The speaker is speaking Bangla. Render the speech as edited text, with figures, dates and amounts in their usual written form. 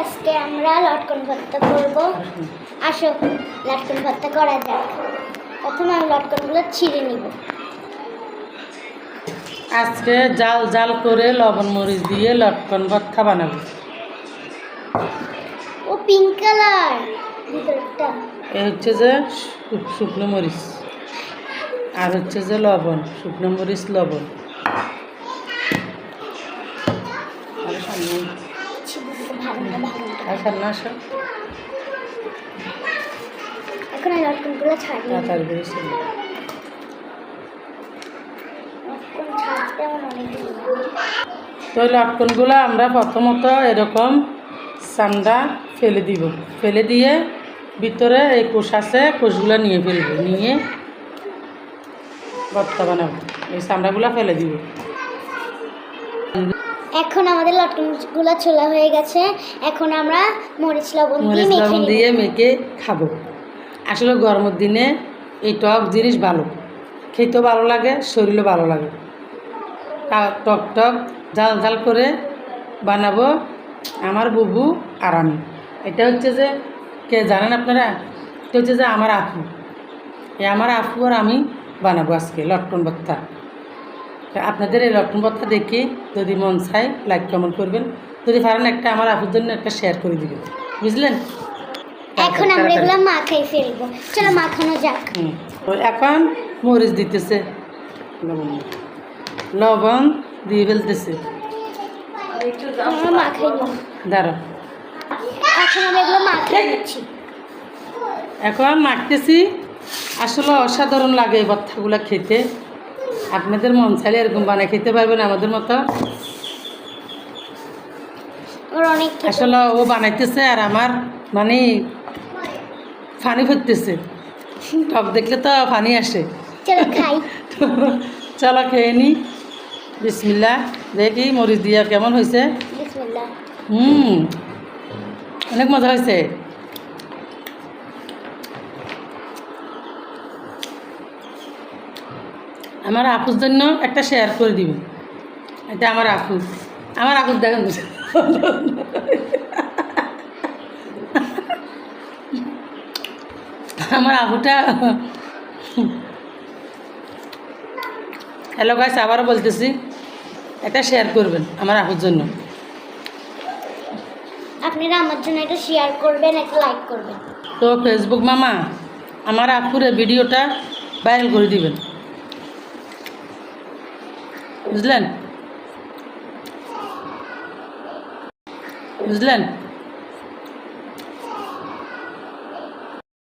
আজকে আমরা লটকন ভর্তা করব। আসো লটকন ভর্তা করা যাক। প্রথমে আমি লটকনগুলো ছিঁড়ে নিব। আজকে জাল জাল করে লবণ মরিচ দিয়ে লটকন ভর্তা বানাবো। ও পিঙ্ক কালার ভিতরটা। এ হচ্ছে যে শুকনো মরিচ, আর হচ্ছে যে লবণ, শুকনো মরিচ লবণ। আর সামনে আর সামনে আসো, এখন এই লটকনগুলো ছাড়িয়ে নিব। তাড়াতাড়ি করে ছিল। লটকন ছাড়তে আমার অনেক দেরি লাগে। তো এই লটকনগুলো আমরা প্রথমত এরকম চামড়া ফেলে দিব, ফেলে দিয়ে ভিতরে এই কোষ আছে, কোষগুলো নিয়ে ফেলবো, নিয়ে ভর্তা বানাবো। এই চামড়াগুলো ফেলে দিব। এখন আমাদের লটকনগুলো ছোলা হয়ে গেছে। এখন আমরা মরিচ লবণ দিয়ে মরিচ মেখে লবণ নিব। দিয়ে মেখে খাবো। আসলে গরমের দিনে এই টক জিনিস ভালো, খেতেও ভালো লাগে, শরীরও ভালো লাগে। টক টক ঝাল ঝাল করে বানাবো আমার বুবু আর আমি। এটা হচ্ছে যে কে জানেন আপনারা? এটা হচ্ছে যে আমার আপু। এই আমার আপু আর আমি বানাবো আজকে লটকন ভর্তা। তা আপনাদের এই লটকন ভর্তা দেখে যদি মন চায় লাইক কমেন্ট করবেন, যদি পারেন একটা আমার আপুর জন্য একটা শেয়ার করে দিবেন, বুঝলেন? এখন আমরা এগুলো মাখাই ফেলবো। চলো মাখানো যাক। তো এখন মরিচ দিতেছে, লবণ দিয়ে ফেলতেছে। আমরা মাখাই নিব। দাঁড়া, এখন আমরা এগুলো মাখাই নিচ্ছি। এখন মাখতেছি। আসলে অসাধারণ লাগে এই ভর্তাগুলো খেতে। আপনাদের মন চাইলে এরকম বানিয়ে খেতে পারবেন আমাদের মতো। আমার অনেক আসলে ও বানাইতেছে আর আমার মানে পানি ফুটতেছে। টক দেখলে তো পানি আসে। চলো খাই। চলো খেয়ে নি। বিসমিল্লাহ। দেখি মরিচ দিয়া কেমন হয়েছে। বিসমিল্লাহ। অনেক মজা হয়েছে। আমার আপুর জন্য একটা শেয়ার করে দিবেন। এটা আমার আপু। আমার আপুর দেখেন আমার আপুটা। হ্যালো গাইস, আবারও বলতেছি এটা শেয়ার করবেন আমার আপুর জন্য। আপনারা আমার জন্য একটা শেয়ার করবেন, একটা লাইক করবেন। তো ফেসবুক মামা আমার আপুর এই ভিডিওটা ভাইরাল করে দিবেন, বুঝলেন?